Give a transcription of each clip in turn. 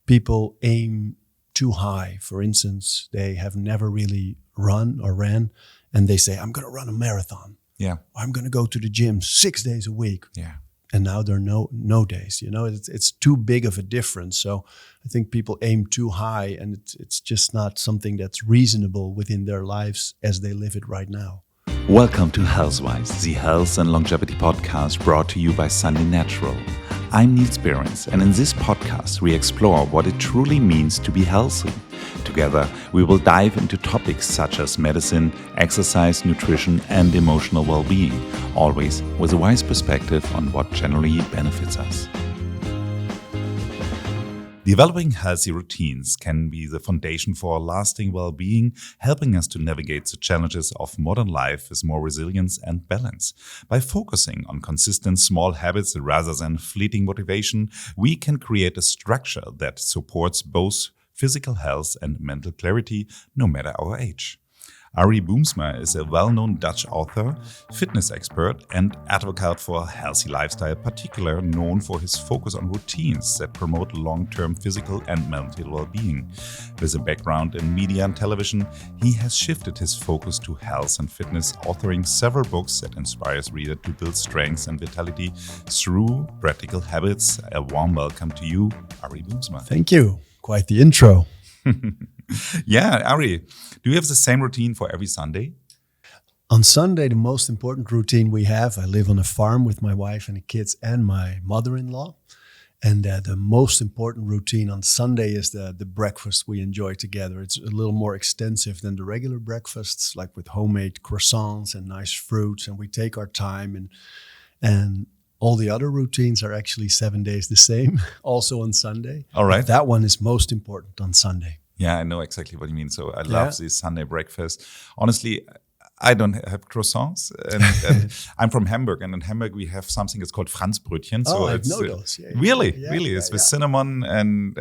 people aim too high. For instance, they have never really run or ran, and they say, I'm going to run a marathon. Yeah. I'm going to go to the gym 6 days a week. Yeah. And now there are no days. It's too big of a difference. So I think people aim too high, and it's just not something that's reasonable within their lives as they live it right now. Welcome to HEALTHWISE, the health and longevity podcast brought to you by Sunday Natural. I'm Nils Behrens, and in this podcast we explore what it truly means to be healthy. Together, we will dive into topics such as medicine, exercise, nutrition, and emotional well-being, always with a wise perspective on what generally benefits us. Developing healthy routines can be the foundation for lasting well-being, helping us to navigate the challenges of modern life with more resilience and balance. By focusing on consistent small habits rather than fleeting motivation, we can create a structure that supports both physical health and mental clarity, no matter our age. Arie Boomsma is a well-known Dutch author, fitness expert, and advocate for a healthy lifestyle, particularly known for his focus on routines that promote long-term physical and mental well-being. With a background in media and television, he has shifted his focus to health and fitness, authoring several books that inspires readers to build strength and vitality through practical habits. A warm welcome to you, Arie Boomsma. Thank you. Quite the intro. Yeah, Arie, do you have the same routine for every Sunday? On Sunday, the most important routine we have, I live on a farm with my wife and the kids and my mother-in-law. And the most important routine on Sunday is the breakfast we enjoy together. It's a little more extensive than the regular breakfasts, like with homemade croissants and nice fruits. And we take our time, and all the other routines are actually 7 days the same, also on Sunday. All right. But that one is most important on Sunday. Yeah, I know exactly what you mean. So I love this Sunday breakfast. Honestly, I don't have croissants, and I'm from Hamburg, and in Hamburg we have something that's called Franzbrötchen. So I it's know those. Really, it's with cinnamon and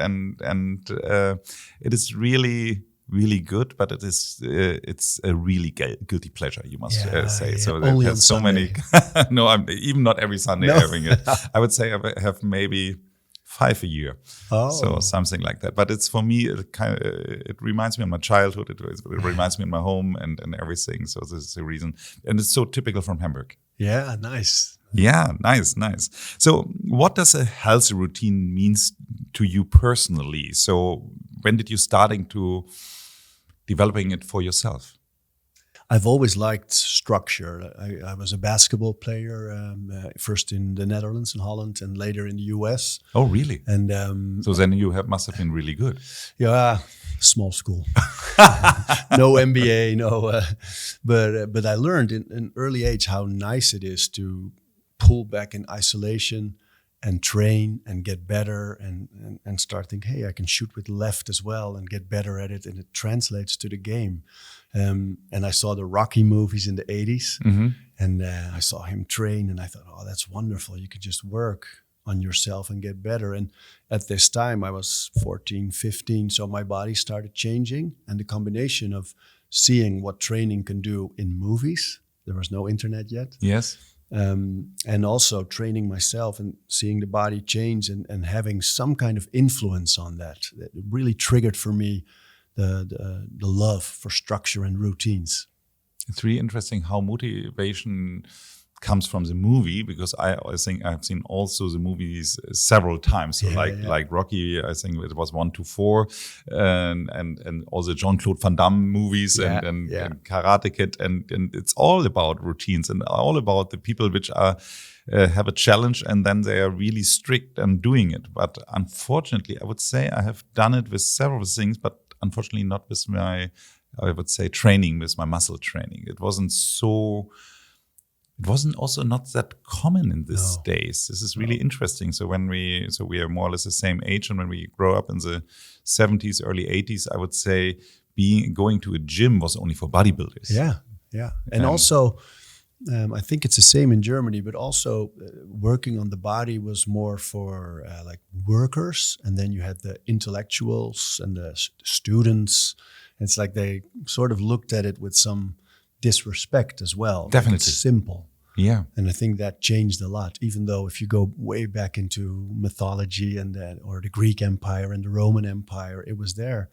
it is really good, but it's a really guilty pleasure, you must say. So only there's so Sunday. many. No, I'm even not every Sunday having it. I would say I have maybe 5 a year, so something like that. But it's for me, it reminds me of my childhood. It reminds me of my home and everything. So this is the reason, and it's so typical from Hamburg. Yeah, nice. Yeah, nice. So what does a healthy routine means to you personally? So when did you starting to developing it for yourself? I've always liked structure. I was a basketball player, first in the Netherlands and Holland, and later in the US. Oh, really? And so then you must have been really good. Yeah, small school, no MBA, no. But I learned in an early age how nice it is to pull back in isolation and train and get better and start thinking, hey, I can shoot with left as well and get better at it, and it translates to the game. And I saw the Rocky movies in the 80s, and I saw him train, and I thought, oh, that's wonderful. You could just work on yourself and get better. And at this time, I was 14, 15, so my body started changing, and the combination of seeing what training can do in movies, there was no internet yet. Yes. And also training myself and seeing the body change and having some kind of influence on that really triggered for me the love for structure and routines. It's really interesting how motivation comes from the movie, because I think I've seen also the movies several times. So like Rocky, I think it was 1 to 4, and also Jean-Claude Van Damme movies and Karate Kid, and it's all about routines and all about the people which are have a challenge and then they are really strict on doing it. But unfortunately, I would say I have done it with several things, but unfortunately not with my, I would say, training, with my muscle training. It wasn't also not that common in these days. This is really interesting. So we are more or less the same age, and when we grow up in the 70s, early 80s, I would say going to a gym was only for bodybuilders. Yeah. And also, I think it's the same in Germany, but also working on the body was more for like workers, and then you had the intellectuals and the students. It's like they sort of looked at it with some disrespect as well. Definitely. Like it's simple. Yeah. And I think that changed a lot, even though if you go way back into mythology and that, or the Greek Empire and the Roman Empire, it was there,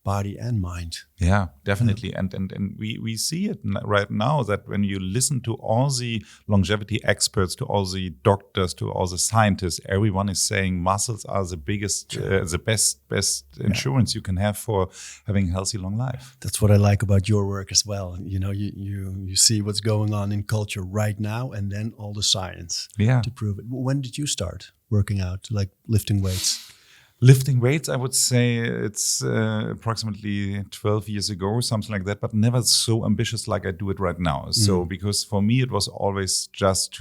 body and mind. Yeah, definitely. And we see it right now that when you listen to all the longevity experts, to all the doctors, to all the scientists, everyone is saying muscles are the biggest, the best insurance you can have for having a healthy long life. That's what I like about your work as well. You know, you see what's going on in culture right now, and then all the science to prove it. When did you start working out, like lifting weights? Lifting weights, I would say it's approximately 12 years ago or something like that, but never so ambitious like I do it right now. So because for me, it was always just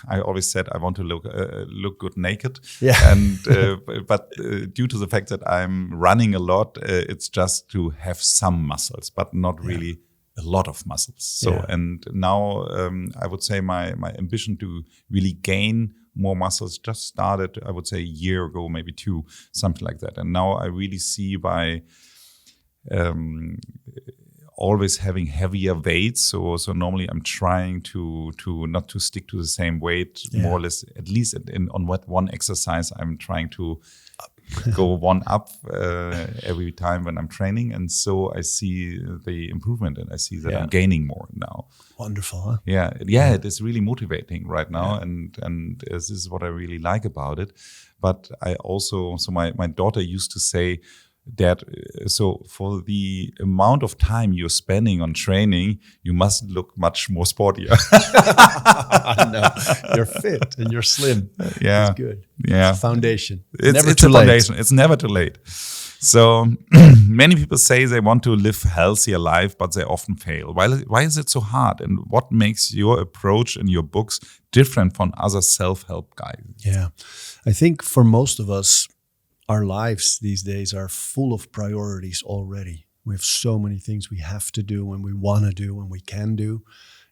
I always said I want to look good naked. Yeah. And but due to the fact that I'm running a lot, it's just to have some muscles, but not really a lot of muscles. So, and now I would say my ambition to really gain more muscles just started, I would say, a year ago, maybe 2, something like that. And now I really see by always having heavier weights. So normally I'm trying to not to stick to the same weight, more or less, at least on what one exercise I'm trying to go one up every time when I'm training. And so I see the improvement, and I see that I'm gaining more now. Wonderful, huh? Yeah, it is really motivating right now. And this is what I really like about it. But I also, so my daughter used to say, Dad, so for the amount of time you're spending on training, you must look much more sportier. No, you're fit and you're slim. Yeah. It's good. Yeah. It's a foundation. It's never too a late. foundation. It's never too late. So many people say they want to live healthier life, but they often fail. Why is it so hard? And what makes your approach in your books different from other self-help guides? Yeah, I think for most of us, our lives these days are full of priorities already. We have so many things we have to do and we want to do and we can do.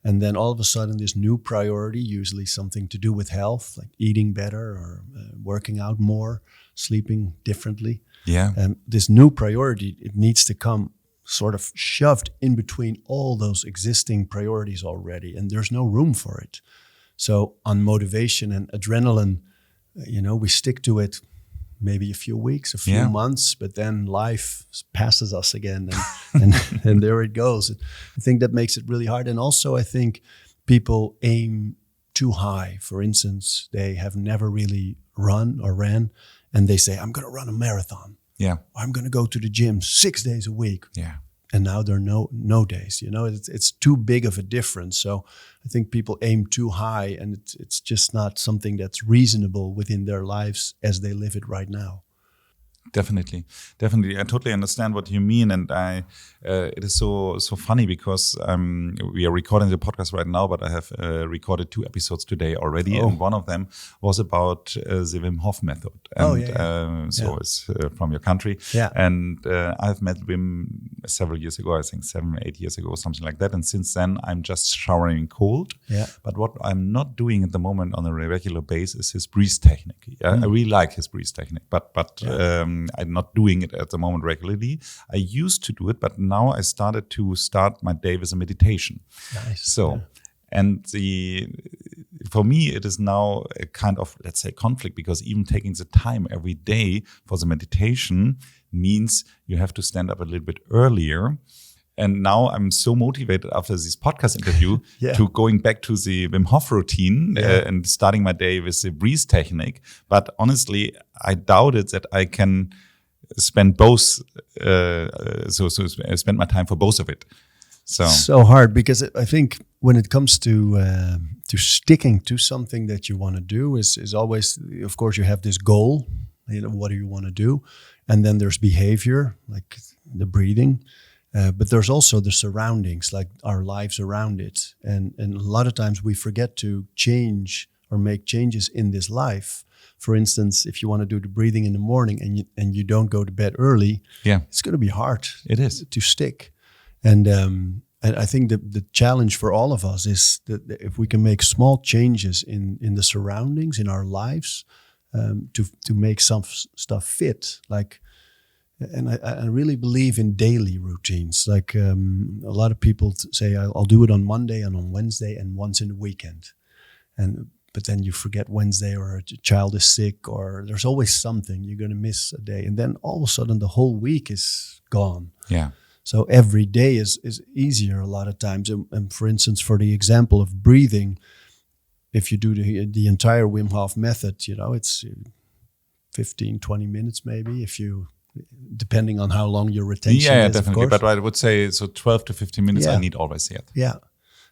And then all of a sudden this new priority, usually something to do with health, like eating better or working out more, sleeping differently. Yeah. And this new priority, it needs to come sort of shoved in between all those existing priorities already. And there's no room for it. So on motivation and adrenaline, we stick to it maybe a few weeks, a few months, but then life passes us again and there it goes. I think that makes it really hard. And also I think people aim too high. For instance, they have never really run or ran and they say, I'm going to run a marathon. Yeah. I'm going to go to the gym 6 days a week. Yeah. And now there are no days, it's too big of a difference. So I think people aim too high and it's just not something that's reasonable within their lives as they live it right now. Definitely. I totally understand what you mean, and it is so funny because we are recording the podcast right now, but I have recorded 2 episodes today already, and one of them was about the Wim Hof method. And it's from your country. Yeah. And I've met Wim several years ago, I think 7 or 8 years ago, something like that. And since then, I'm just showering cold. Yeah. But what I'm not doing at the moment on a regular basis is his breathe technique. I really like his breathe technique, but I'm not doing it at the moment regularly. I used to do it, but now I started my day with a meditation. Nice. So, and for me, it is now a kind of, let's say, conflict, because even taking the time every day for the meditation means you have to stand up a little bit earlier. And now I'm so motivated after this podcast interview to going back to the Wim Hof routine and starting my day with the breathe technique. But honestly, I doubted that I can spend both, spend my time for both of it. So hard, because I think when it comes to sticking to something that you want to do is always, of course, you have this goal. What do you want to do? And then there's behavior, like the breathing. But there's also the surroundings, like our lives around it. And a lot of times we forget to change or make changes in this life. For instance, if you want to do the breathing in the morning and you don't go to bed early, it's going to be hard. It is. To stick. And I think the challenge for all of us is that if we can make small changes in the surroundings, in our lives, to make some stuff fit, like And I really believe in daily routines. Like a lot of people say, I'll do it on Monday and on Wednesday and once in the weekend. But then you forget Wednesday, or a child is sick, or there's always something. You're going to miss a day. And then all of a sudden the whole week is gone. Yeah. So every day is easier a lot of times. And for instance, for the example of breathing, if you do the entire Wim Hof method, it's 15, 20 minutes maybe, depending on how long your retention is, definitely. Of course. But I would say, so 12 to 15 minutes I need always, yeah. Yeah.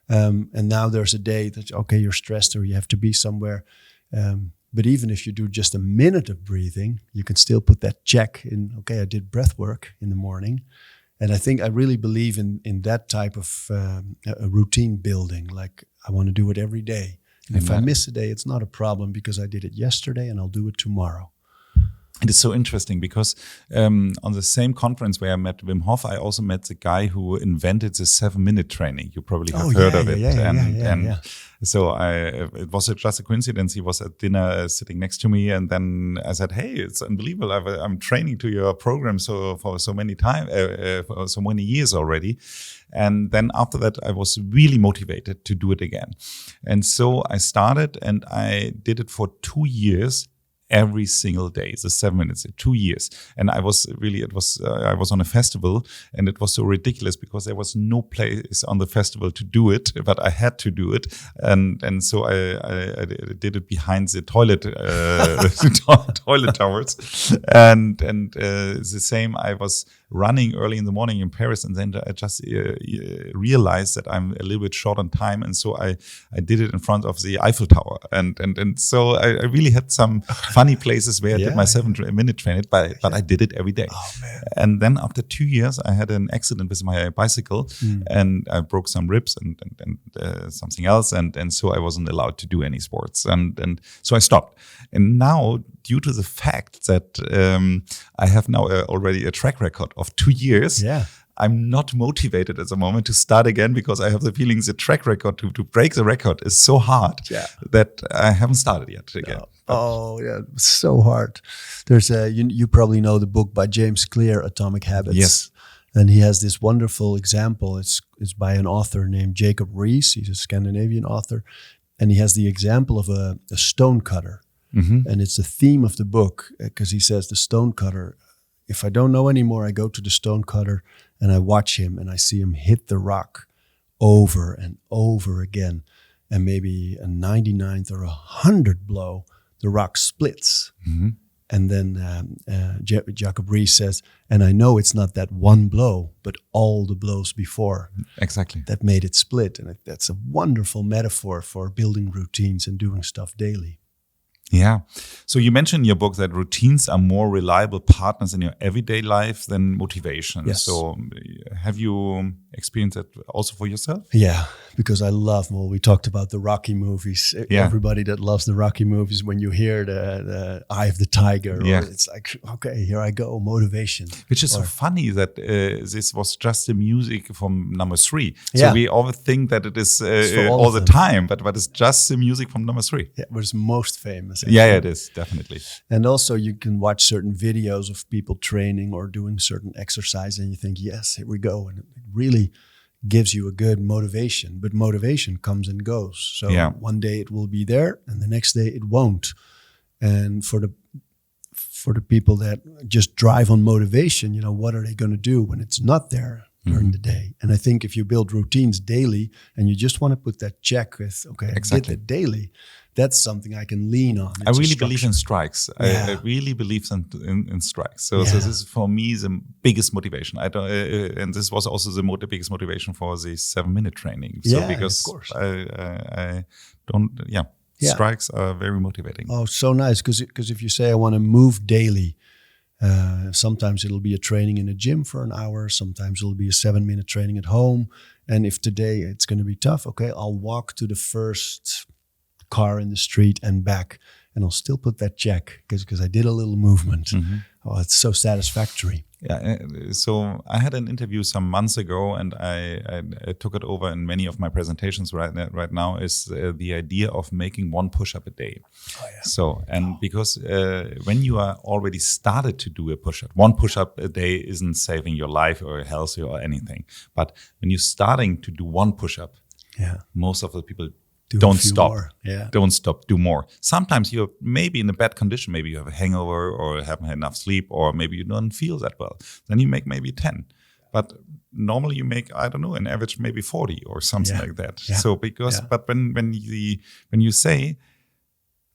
And now there's a day that, okay, you're stressed or you have to be somewhere. But even if you do just a minute of breathing, you can still put that check in, okay, I did breath work in the morning. And I really believe in that type of a routine building. Like, I want to do it every day. And if I miss a day, it's not a problem because I did it yesterday and I'll do it tomorrow. It is so interesting because on the same conference where I met Wim Hof, I also met the guy who invented the 7-minute training. You probably have heard of it. Yeah. So it was just a coincidence. He was at dinner sitting next to me, and then I said, "Hey, it's unbelievable! I'm training to your program for so many for so many years already." And then after that, I was really motivated to do it again. And so I started, and I did it for 2 years. Every single day, the 7 minutes, 2 years. And I was on a festival, and it was so ridiculous because there was no place on the festival to do it, but I had to do it. And so I did it behind the toilet, toilet towers. And the same, I was running early in the morning in Paris, and then I just realized that I'm a little bit short on time. And so I did it in front of the Eiffel Tower. And so I really had some funny places where I did my 7-minute training, but I did it every day. Oh, man. And then after 2 years, I had an accident with my bicycle, and I broke some ribs and something else. And so I wasn't allowed to do any sports. And so I stopped. And now, due to the fact that I have now already a track record of 2 years, I'm not motivated at the moment to start again because I have the feeling the track record to break the record is so hard that I haven't started yet again. No. Oh, yeah, so hard. There's you probably know the book by James Clear, Atomic Habits. Yes. And he has this wonderful example. It's by an author named Jacob Riis. He's a Scandinavian author. And he has the example of a stone cutter. Mm-hmm. And it's the theme of the book because he says the stone cutter, if I don't know anymore, I go to the stone cutter and I watch him and I see him hit the rock over and over again. And maybe a 99th or 100th blow, the rock splits. Mm-hmm. And then Jacob Riis says, and I know it's not that one blow, but all the blows before. Exactly. That made it split. And that's a wonderful metaphor for building routines and doing stuff daily. Yeah. So you mentioned in your book that routines are more reliable partners in your everyday life than motivation. Yes. So have you experienced that also for yourself? Yeah, because I love, well, we talked about the Rocky movies. Yeah. Everybody that loves the Rocky movies, when you hear the Eye of the Tiger, it's like, okay, here I go, motivation. Which is so funny that this was just the music from number 3. So we always think that it is all the time, but it's just the music from number 3. Yeah, but it's most famous. Yeah, it is, definitely. And also you can watch certain videos of people training or doing certain exercise and you think, yes, here we go. And it really gives you a good motivation. But motivation comes and goes. So one day it will be there and the next day it won't. And for the people that just drive on motivation, what are they going to do when it's not there during the day? And I think if you build routines daily and you just want to put that check with, okay, I did it daily, that's something I can lean on. I really believe in strikes. I really believe in strikes. So this is for me the biggest motivation. And this was also the biggest motivation for the 7-minute training. So because of course. I don't. Strikes are very motivating. Oh, so nice. Because if you say I want to move daily, sometimes it'll be a training in a gym for an hour. Sometimes it'll be a 7-minute training at home. And if today it's going to be tough, okay, I'll walk to the first car in the street and back, and I'll still put that check because I did a little movement. Mm-hmm. Oh, it's so satisfactory. Yeah, so I had an interview some months ago, and I took it over in many of my presentations right now. Is the idea of making one push-up a day. Oh, yeah. So, and because when you are already started to do a push-up, one push-up a day isn't saving your life or health or anything. But when you're starting to do one push-up, most of the people don't stop. Don't stop. Do more. Sometimes you're maybe in a bad condition. Maybe you have a hangover or haven't had enough sleep, or maybe you don't feel that well. Then you make maybe 10. But normally you make, I don't know, an average maybe 40 or something like that. Yeah. So but when you say,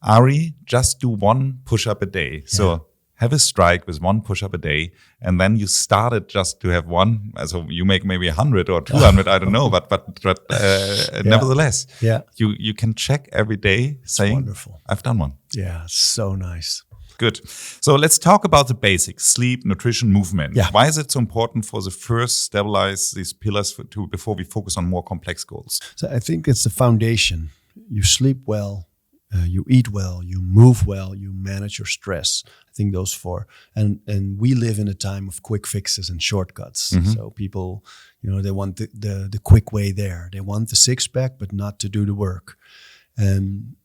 Arie, just do one push-up a day. So have a strike with one push-up a day, and then you started just to have one. So you make maybe 100 or 200, I don't know, but nevertheless, you can check every day saying, wonderful. I've done one. Yeah, so nice. Good. So let's talk about the basics: sleep, nutrition, movement. Yeah. Why is it so important for the first stabilize these pillars before we focus on more complex goals? So I think it's the foundation. You sleep well. You eat well, you move well, you manage your stress. I think those 4. And we live in a time of quick fixes and shortcuts. Mm-hmm. So people, they want the quick way there. They want the 6-pack, but not to do the work. And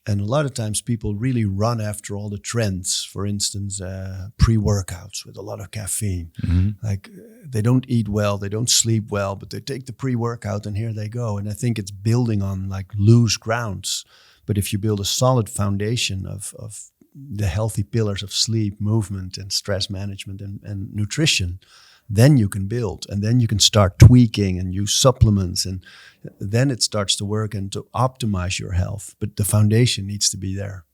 a lot of times people really run after all the trends. For instance, pre-workouts with a lot of caffeine. Mm-hmm. Like they don't eat well, they don't sleep well, but they take the pre-workout and here they go. And I think it's building on like loose grounds. But if you build a solid foundation of the healthy pillars of sleep, movement, and stress management and nutrition, then you can build. And then you can start tweaking and use supplements. And then it starts to work and to optimize your health. But the foundation needs to be there.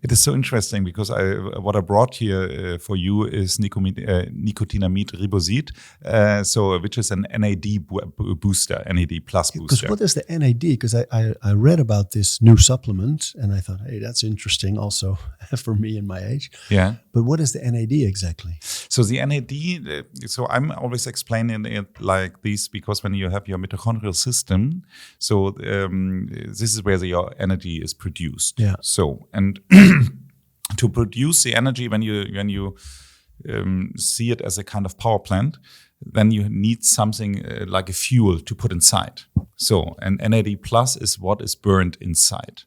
It is so interesting because what I brought here for you is nicotinamide riboside, which is an NAD booster, NAD plus booster. Because what is the NAD? Because I read about this new supplement and I thought, hey, that's interesting also for me in my age. Yeah. But what is the NAD exactly? So the NAD, so I'm always explaining it like this because when you have your mitochondrial system, so this is where your energy is produced. Yeah. So, and to produce the energy when you see it as a kind of power plant, then you need something like a fuel to put inside. So, and NAD plus is what is burned inside.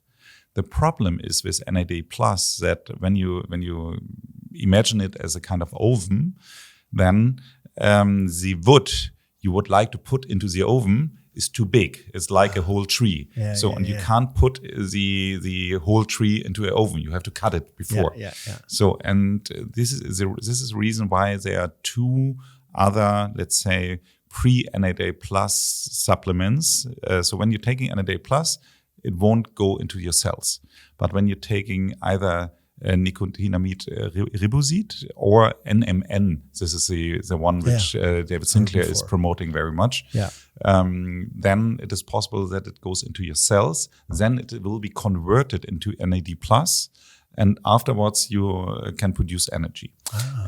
The problem is with NAD plus that when you imagine it as a kind of oven, then the wood you would like to put into the oven is too big. It's like a whole tree. You can't put the whole tree into an oven. You have to cut it before. So, and this is the reason why there are 2 other, let's say, pre-NAD plus supplements. So when you're taking NAD plus, it won't go into your cells. But when you're taking either nicotinamide riboside or NMN, this is the one which David Sinclair is promoting very much. Yeah. Then it is possible that it goes into your cells. Then it will be converted into NAD plus, and afterwards you can produce energy.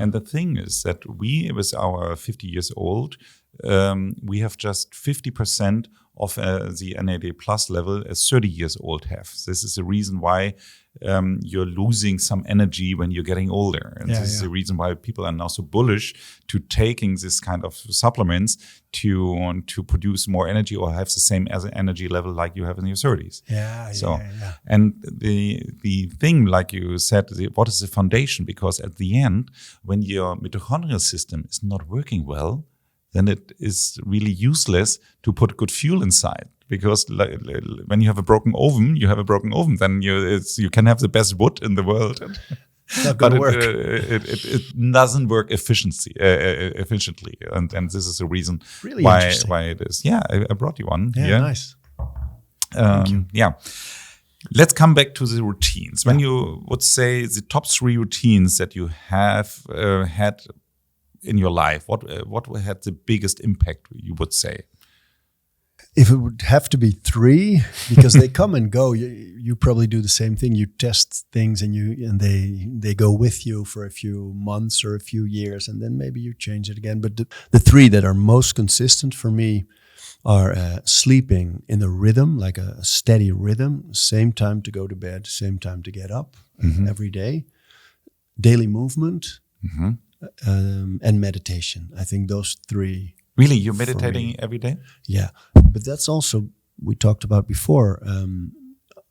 And the thing is that we, with our 50 years old, we have just 50% of the NAD plus level as 30 years old have. This is the reason why you're losing some energy when you're getting older. And this is the reason why people are now so bullish to taking this kind of supplements to produce more energy or have the same as an energy level like you have in your 30s. And the thing, like you said, what is the foundation? Because at the end, when your mitochondrial system is not working well, then it is really useless to put good fuel inside. Because when you have a broken oven, then you can have the best wood in the world. It's not going to work. It doesn't work efficiently. And this is the reason why it is. Yeah, I brought you one. Yeah, nice. Thank you. Yeah. Let's come back to the routines. When you would say the top 3 routines that you have had in your life, what had the biggest impact, you would say? If it would have to be 3, because they come and go, you probably do the same thing. You test things and they go with you for a few months or a few years, and then maybe you change it again. But the 3 that are most consistent for me are sleeping in a rhythm, like a steady rhythm, same time to go to bed, same time to get up every day, daily movement, and meditation. I think those three. Really, you're meditating every day? Yeah, but that's also, we talked about before.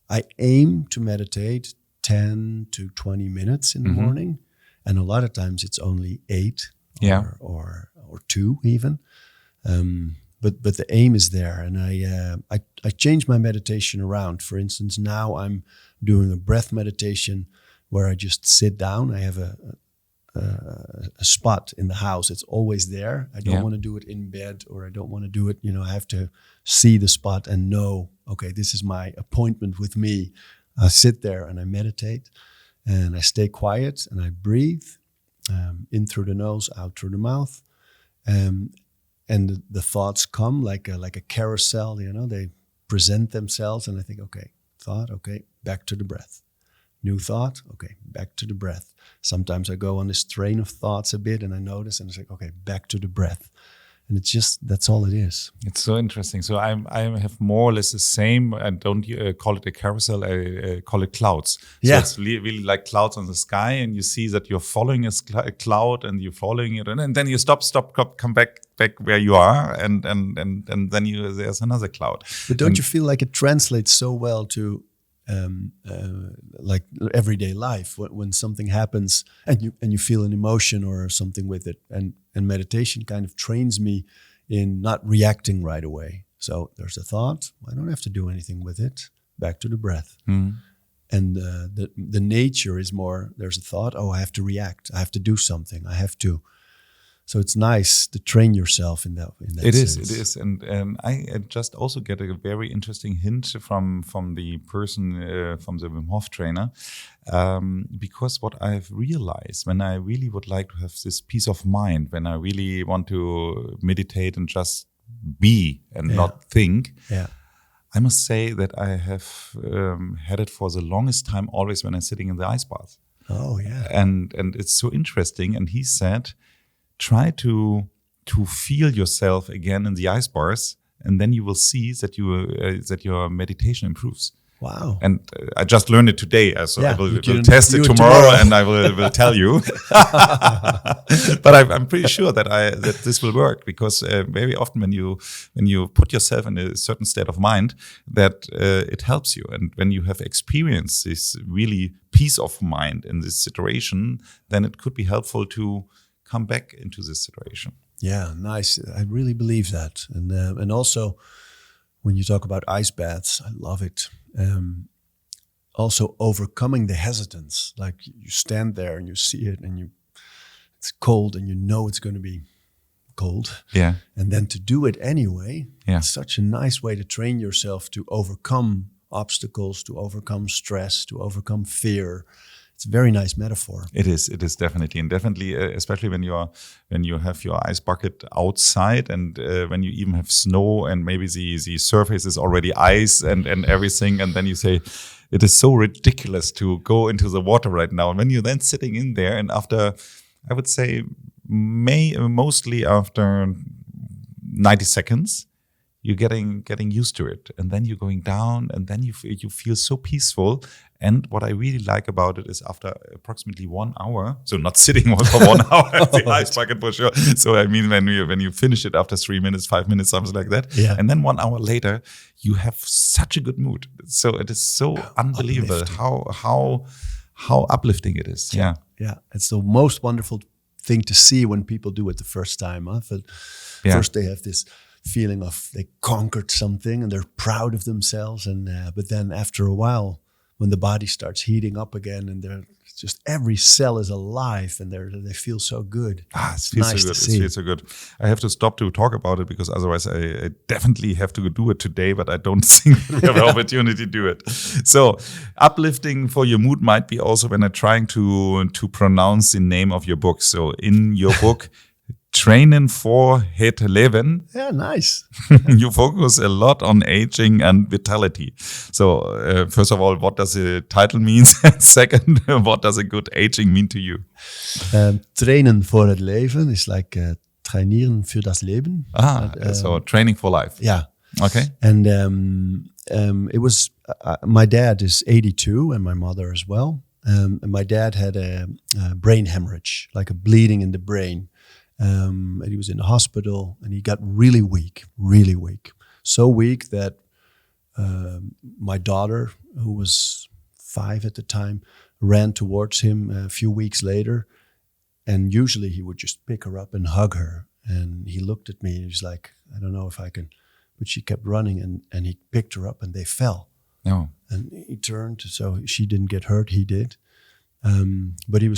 I aim to meditate 10 to 20 minutes in the morning, and a lot of times it's only 8 or 2 even. But the aim is there, and I change my meditation around. For instance, now I'm doing a breath meditation where I just sit down. I have a spot in the house. It's always there. I don't want to do it in bed, or I don't want to do it, I have to see the spot and know, okay, this is my appointment with me. I sit there and I meditate, and I stay quiet, and I breathe in through the nose, out through the mouth. And the thoughts come like a carousel, they present themselves, and I think, okay, thought, okay, back to the breath. New thought, okay, back to the breath. Sometimes I go on this train of thoughts a bit, and I notice, and it's like, okay, back to the breath. And it's just, that's all it is. It's so interesting. So I have more or less the same. I don't call it a carousel. I call it clouds. So it's really like clouds on the sky, and you see that you're following a cloud, and you're following it, and then you stop, come back where you are, and then there's another cloud. But don't you feel like it translates so well to like everyday life, when something happens and you feel an emotion or something with it, and meditation kind of trains me in not reacting right away. So there's a thought, I don't have to do anything with it, back to the breath. And the nature is more, there's a thought, I have to react, I have to do something, I have to. So it's nice to train yourself in that sense. It is. And I just also get a very interesting hint from the person, from the Wim Hof trainer, because what I've realized when I really would like to have this peace of mind, when I really want to meditate and just be and not think, I must say that I have had it for the longest time always when I'm sitting in the ice bath. Oh, yeah. And it's so interesting. And he said, try to feel yourself again in the ice bars, and then you will see that your meditation improves. Wow! And I just learned it today, so I will test it tomorrow, and I will tell you. But I'm pretty sure that this will work, because very often when you put yourself in a certain state of mind, that it helps you. And when you have experienced this really peace of mind in this situation, then it could be helpful to come back into this situation. Yeah, nice. I really believe that. And also, when you talk about ice baths, I love it. Also overcoming the hesitance. Like, you stand there and you see it, and it's cold, and you know it's going to be cold. Yeah. And then to do it anyway, it's such a nice way to train yourself to overcome obstacles, to overcome stress, to overcome fear. It's a very nice metaphor. It is definitely, and definitely, especially when you have your ice bucket outside, and when you even have snow, and maybe the surface is already ice and everything, and then you say, it is so ridiculous to go into the water right now. And when you're then sitting in there, and after, I would say, mostly after 90 seconds, you're getting used to it, and then you're going down, and then you feel so peaceful. And what I really like about it is, after approximately 1 hour, so not sitting for 1 hour at the ice bucket for sure. So I mean, when you finish it after 3 minutes, 5 minutes, something like that, and then 1 hour later, you have such a good mood. So it is so unbelievable how uplifting it is. Yeah, it's the most wonderful thing to see when people do it the first time. First they have this feeling of they conquered something, and they're proud of themselves, and but then after a while, when the body starts heating up again, and just every cell is alive, and they feel so good. It feels so good. I have to stop to talk about it, because otherwise I definitely have to do it today, but I don't think we have an opportunity to do it. So uplifting for your mood might be also when I'm trying to pronounce the name of your book. So in your book, Trainen for het leven. Yeah, nice. You focus a lot on aging and vitality. So first of all, what does the title mean? And second, what does a good aging mean to you? Trainen voor het leven is like trainieren für das Leben. So training for life. Yeah. Okay. And it was, my dad is 82 and my mother as well. And my dad had a brain hemorrhage, like a bleeding in the brain. And he was in the hospital, and he got really weak. So weak that my daughter, who was 5 at the time, ran towards him a few weeks later. And usually he would just pick her up and hug her. And he looked at me and he was like, I don't know if I can. But she kept running, and he picked her up and they fell. No. And he turned, so she didn't get hurt, he did. But he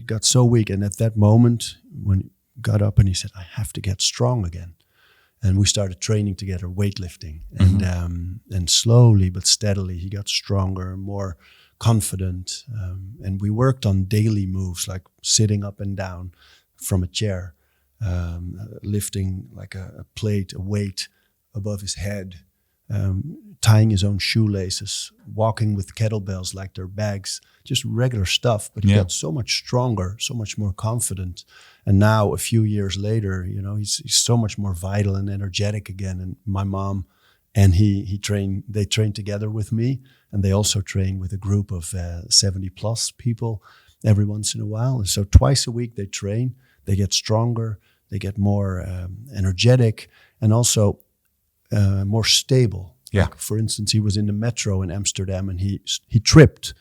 got so weak. And at that moment, when he got up and he said, I have to get strong again. And we started training together, weightlifting. And slowly but steadily, he got stronger, more confident. And we worked on daily moves, like sitting up and down from a chair, lifting like a plate, a weight above his head, tying his own shoelaces, walking with kettlebells like they're bags, just regular stuff. But he got so much stronger, so much more confident. And now, a few years later, he's so much more vital and energetic again. And my mom and they train together with me, and they also train with a group of 70 plus people every once in a while. And so twice a week they train, they get stronger, they get more energetic, and also more stable. Yeah. Like, for instance, he was in the metro in Amsterdam, and he tripped,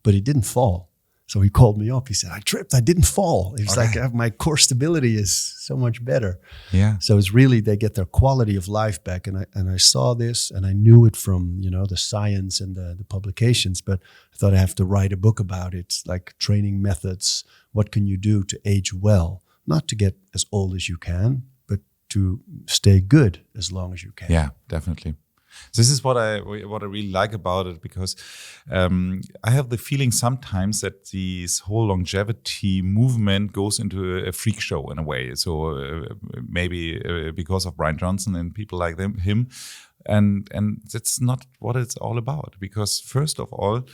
but he didn't fall. So he called me up. He said, I tripped, I didn't fall. He was like, my core stability is so much better. Yeah. So it's really, they get their quality of life back. And I saw this, and I knew it from, the science and the publications, but I thought I have to write a book about it, like training methods. What can you do to age well? Not to get as old as you can, but to stay good as long as you can. Yeah, definitely. This is what I really like about it, because I have the feeling sometimes that this whole longevity movement goes into a freak show in a way. So maybe because of Brian Johnson and people like him. And that's not what it's all about, because first of all,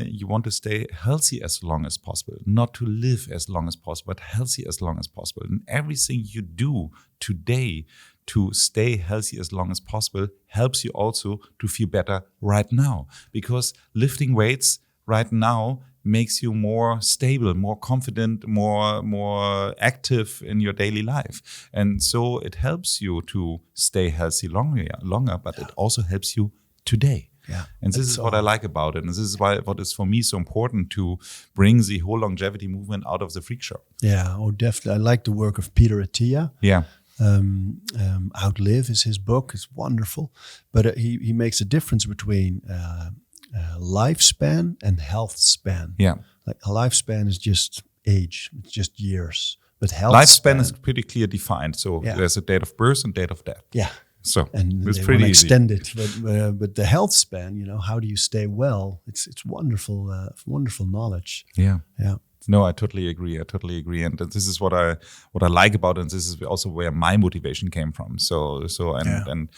you want to stay healthy as long as possible, not to live as long as possible, but healthy as long as possible. And everything you do today to stay healthy as long as possible helps you also to feel better right now, because lifting weights right now makes you more stable, more confident, more active in your daily life. And so it helps you to stay healthy longer, but it also helps you today. Yeah. And this is what I like about it. And this is what is for me so important, to bring the whole longevity movement out of the freak show. Yeah, definitely. I like the work of Peter Attia. Yeah. Outlive is his book. It's wonderful. But he makes a difference between lifespan and health span. Yeah. Like a lifespan is just age, it's just years. But health lifespan is pretty clear defined. So there's a date of birth and date of death. Yeah. So and it's they pretty easy. Extend it, but the health span, how do you stay well? It's wonderful, wonderful knowledge. Yeah. Yeah. No, I totally agree. And this is what I like about it. And this is also where my motivation came from. And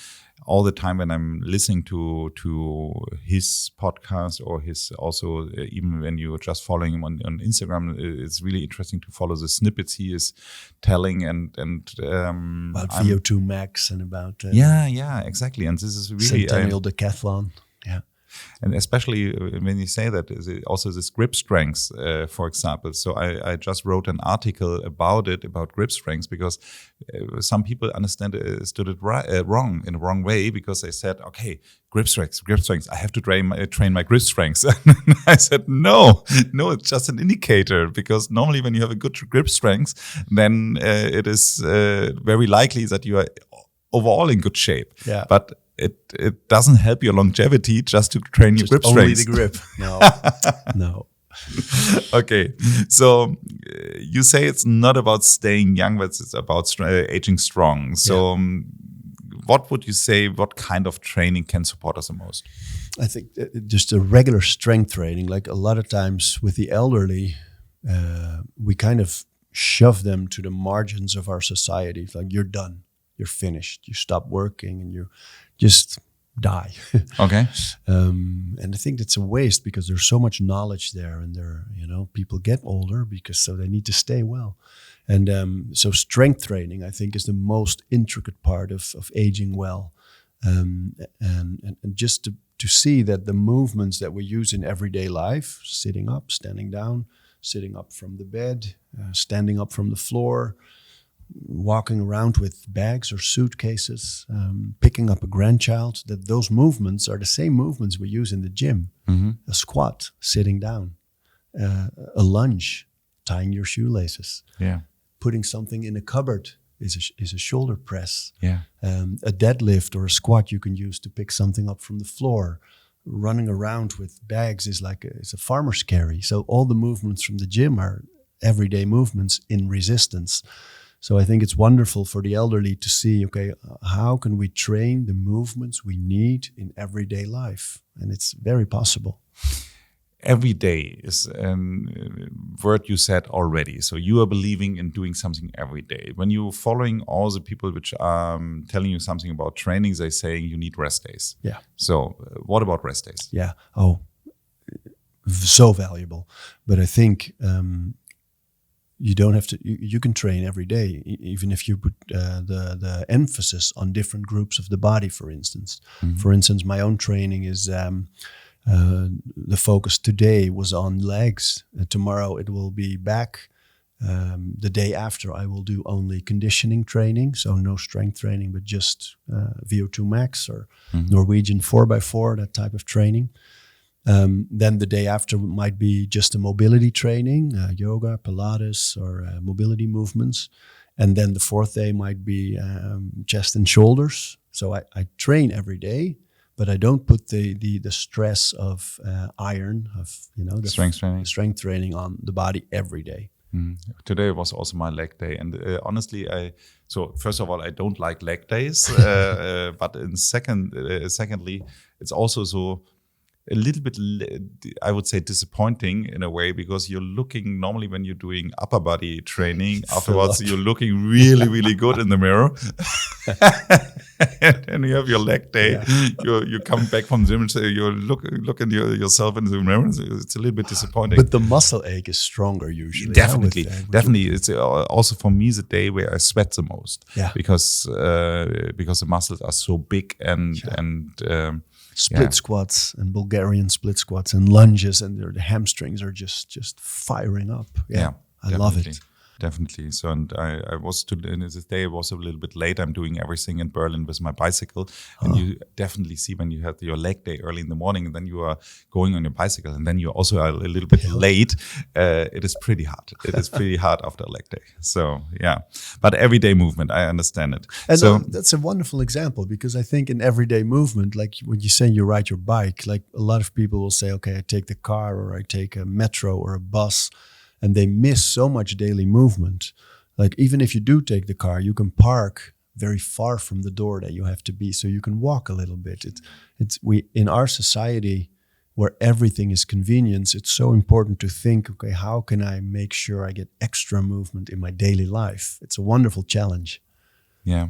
all the time when I'm listening to his podcast, or his also, even when you're just following him on Instagram, it's really interesting to follow the snippets he is telling and about VO2 max and about exactly. And this is really Centennial Decathlon. Yeah. And especially when you say that, also this grip strength, for example. So I just wrote an article about grip strength, because some people understood it wrong, in the wrong way, because they said, okay, grip strength, I have to train my grip strength. I said, no, it's just an indicator, because normally when you have a good grip strength, then it is very likely that you are overall in good shape. Yeah. But it doesn't help your longevity just to train your grip strength. Only the grip. No. Okay. So you say it's not about staying young, but it's about aging strong. So what would you say, what kind of training can support us the most? I think just a regular strength training. Like a lot of times with the elderly, we kind of shove them to the margins of our society. It's like, you're done. You're finished. You stop working and you just die. Okay. And I think that's a waste, because there's so much knowledge there, and people get older so they need to stay well. And so strength training, I think, is the most intricate part of aging well. And just to see that the movements that we use in everyday life, sitting up, standing down, sitting up from the bed, standing up from the floor, walking around with bags or suitcases, picking up a grandchild, that those movements are the same movements we use in the gym. A squat, sitting down, a lunge, tying your shoelaces, putting something in a cupboard is a shoulder press. A deadlift or a squat you can use to pick something up from the floor. Running around with bags is a farmer's carry. So all the movements from the gym are everyday movements in resistance. So I think it's wonderful for the elderly to see, okay, how can we train the movements we need in everyday life? And it's very possible. Every day is a word you said already. So you are believing in doing something every day. When you're following all the people which are telling you something about training, they're saying you need rest days. Yeah. So what about rest days? Yeah. Oh, so valuable. But I think you don't have to. You can train every day, even if you put the emphasis on different groups of the body. For instance, my own training is. The focus today was on legs. Tomorrow it will be back. The day after I will do only conditioning training, so no strength training, but just VO2 max or Norwegian 4x4, that type of training. Then the day after might be just a mobility training, yoga, Pilates, or mobility movements. And then the fourth day might be chest and shoulders. So I train every day. But I don't put the stress of iron, of the strength training on the body every day. Today was also my leg day, and honestly, so first of all, I don't like leg days, but secondly, it's also so a little bit, I would say, disappointing in a way, because you're looking normally when you're doing upper body training afterwards, you're looking really, really good in the mirror. And you have your leg day. You come back from the gym and say you look at yourself in the mirror. It's a little bit disappointing. But the muscle ache is stronger usually. Definitely. It's also for me the day where I sweat the most. Because the muscles are so big and split squats and Bulgarian split squats and lunges, and the hamstrings are just firing up. I love it. Definitely. So, and I was this day was a little bit late. I'm doing everything in Berlin with my bicycle, and you definitely see when you have your leg day early in the morning, and then you are going on your bicycle, and then you also are a little bit late. It is pretty hard. It is pretty hard after a leg day. So but everyday movement, I understand it. And so that's a wonderful example, because I think in everyday movement, like when you say you ride your bike, like a lot of people will say, okay, I take the car or I take a metro or a bus. And they miss so much daily movement. Like even if you do take the car, you can park very far from the door that you have to be, so you can walk a little bit. We in our society where everything is convenience, it's so important to think, okay, how can I make sure I get extra movement in my daily life? It's a wonderful challenge. Yeah.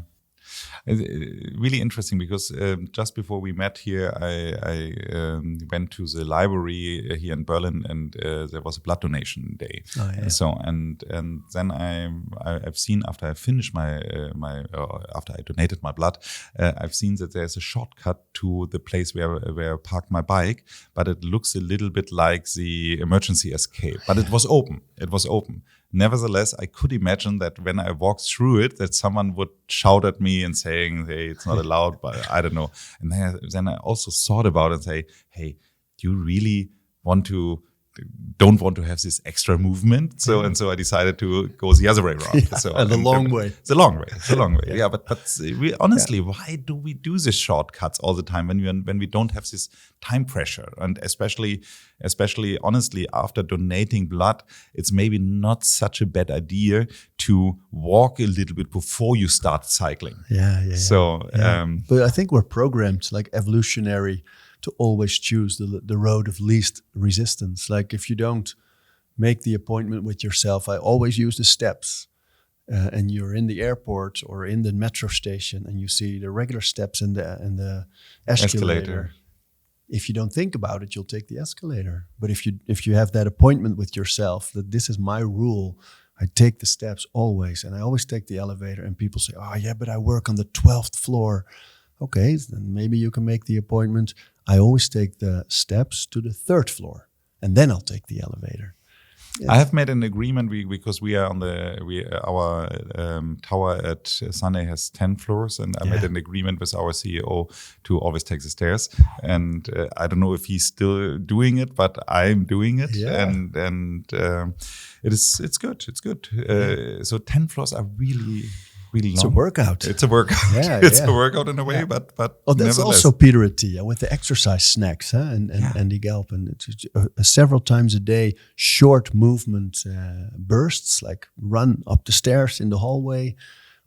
Really interesting, because just before we met here, I went to the library here in Berlin, and there was a blood donation day. So and then I've seen, after I finished after I donated my blood, I've seen that there's a shortcut to the place where I parked my bike, but it looks a little bit like the emergency escape. But it was open. Nevertheless, I could imagine that when I walked through it, that someone would shout at me and saying, "Hey, it's not allowed," but I don't know. And then I also thought about it and say, "Hey, do you really don't want to have this extra movement?" So I decided to go the other way around. The long way. It's a long way. Yeah, but honestly, why do we do these shortcuts all the time when we don't have this time pressure? And especially honestly, after donating blood, it's maybe not such a bad idea to walk a little bit before you start cycling. But I think we're programmed, like evolutionary, to always choose the road of least resistance. Like if you don't make the appointment with yourself, I always use the steps. And you're in the airport or in the metro station, and you see the regular steps and the escalator. If you don't think about it, you'll take the escalator. But if you have that appointment with yourself, that this is my rule, I take the steps always, and I always take the elevator. And people say, "Oh yeah, but I work on the 12th floor." Okay, then maybe you can make the appointment. I always take the steps to the 3rd floor, and then I'll take the elevator. I have made an agreement because we are on our tower at Sunday has 10 floors, and I made an agreement with our CEO to always take the stairs. And I don't know if he's still doing it, but I'm doing it, and it's good. It's good. So 10 floors are really long. It's a workout. It's a workout. It's a workout in a way, but that's also Peter Attia with the exercise snacks, and Andy Galpin. It's several times a day, short movement bursts, like run up the stairs in the hallway,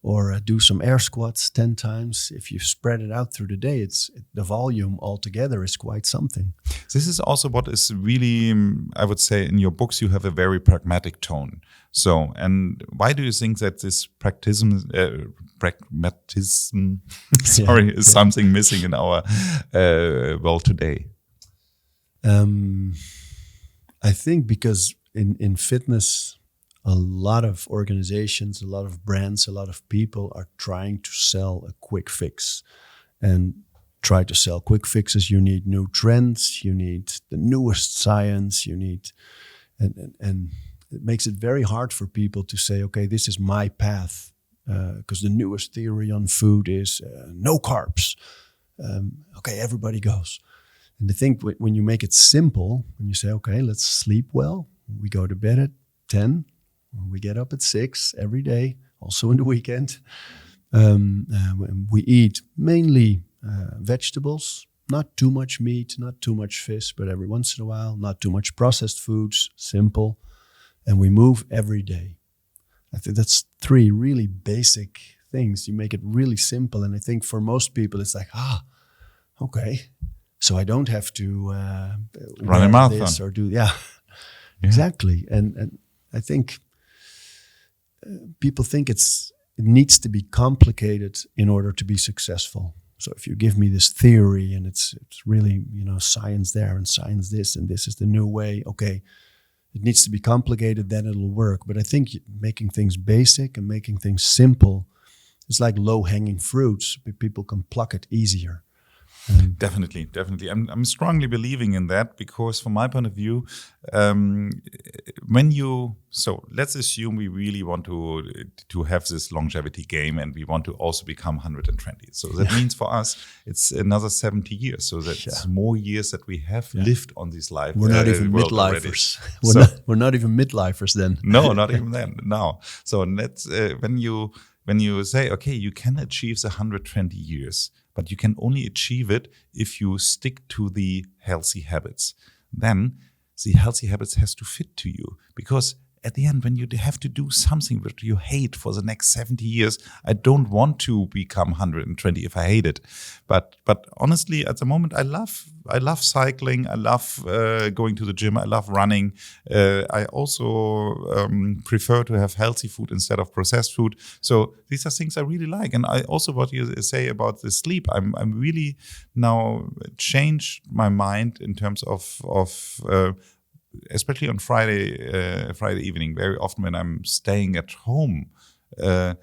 or do some air squats 10 times. If you spread it out through the day, the volume altogether is quite something. This is also what is really, I would say, in your books, you have a very pragmatic tone. So, and why do you think that this pragmatism, is something missing in our world today? I think because in fitness, a lot of organizations, a lot of brands, a lot of people are trying to sell a quick fix. And try to sell quick fixes, you need new trends, you need the newest science, you need, and it makes it very hard for people to say, okay, this is my path, because the newest theory on food is no carbs. Okay, everybody goes. And I think when you make it simple, when you say, okay, let's sleep well, we go to bed at 10, we get up at 6 every day, also in the weekend. We eat mainly vegetables, not too much meat, not too much fish, but every once in a while, not too much processed foods, simple. And we move every day. I think that's 3 really basic things. You make it really simple. And I think for most people, it's like, okay. So I don't have to run a marathon this or do, exactly. And I think people think it needs to be complicated in order to be successful. So if you give me this theory and it's really, science there and science this, and this is the new way, okay, it needs to be complicated, then it'll work. But I think making things basic and making things simple is like low-hanging fruits. People can pluck it easier. Definitely. I'm strongly believing in that, because from my point of view, let's assume we really want to have this longevity game, and we want to also become 120. So that means for us, it's another 70 years. So that's more years that we have lived on this life. We're not even midlifers. We're not even midlifers then. No, not even then. No. So that's when you say, okay, you can achieve the 120 years, but you can only achieve it if you stick to the healthy habits. Then the healthy habits has to fit to you, because at the end, when you have to do something that you hate for the next 70 years, I don't want to become 120 if I hate it. But honestly, at the moment, I love cycling. I love going to the gym. I love running. I also prefer to have healthy food instead of processed food. So these are things I really like. And I also, what you say about the sleep, I'm really now changed my mind in terms of especially on Friday evening. Very often when I'm staying at home, I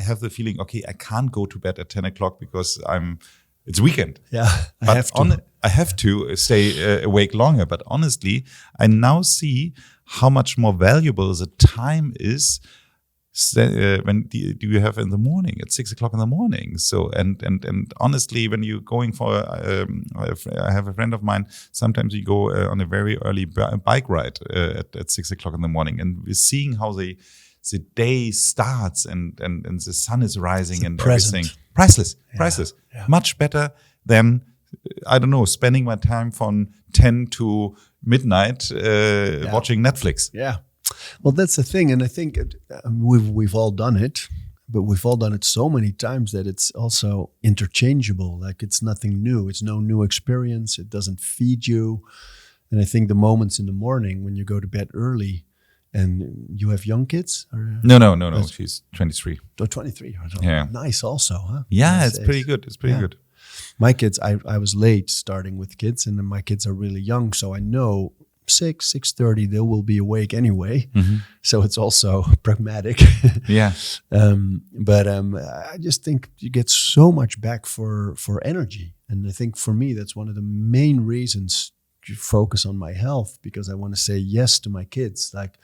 have the feeling, okay, I can't go to bed at 10 o'clock because it's weekend. Yeah, I have to stay awake longer. But honestly, I now see how much more valuable the time is when do you have in the morning at 6 o'clock in the morning. So and honestly, when you're going for I have a friend of mine, sometimes you go on a very early bike ride at 6 o'clock in the morning, and we're seeing how the day starts and the sun is rising and everything. Priceless. Yeah. Much better than, I don't know, spending my time from 10 to midnight watching Netflix. Yeah. Well, that's the thing, and I think we've all done it, but we've all done it so many times that it's also interchangeable. Like, it's nothing new. It's no new experience. It doesn't feed you. And I think the moments in the morning when you go to bed early, and you have young kids? Or? No. She's 23. Oh, 23. Yeah. Nice also, huh? Yeah, nice it's pretty good. It's pretty good. My kids, I was late starting with kids, and then my kids are really young, so I know 6:30 they will be awake anyway. Mm-hmm. So it's also pragmatic. Yeah. But I just think you get so much back for energy. And I think for me, that's one of the main reasons to focus on my health, because I want to say yes to my kids. Like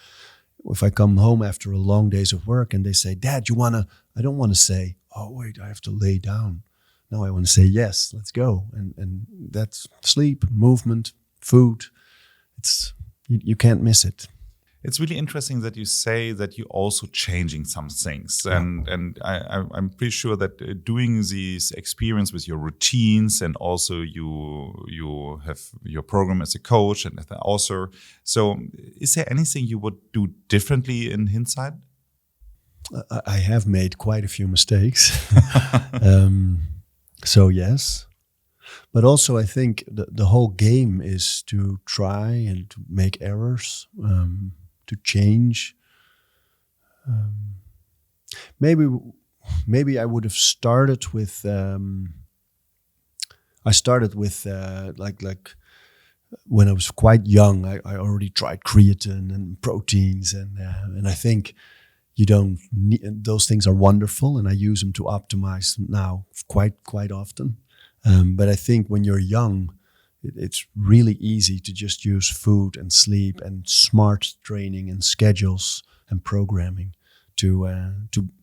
if I come home after a long days of work and they say, Dad, I don't want to say, oh, wait, I have to lay down. No, I want to say, yes, let's go. And that's sleep, movement, food. You can't miss it. It's really interesting that you say that you're also changing some things, and I'm pretty sure that doing these experience with your routines, and also you have your program as a coach and as an author. So, is there anything you would do differently in hindsight? I have made quite a few mistakes, so yes. But also, I think the whole game is to try and to make errors. To change. Maybe I would have started with. I started with like when I was quite young. I already tried creatine and proteins, and I think you don't need, those things are wonderful, and I use them to optimize now quite often. But I think when you're young, it's really easy to just use food and sleep and smart training and schedules and programming to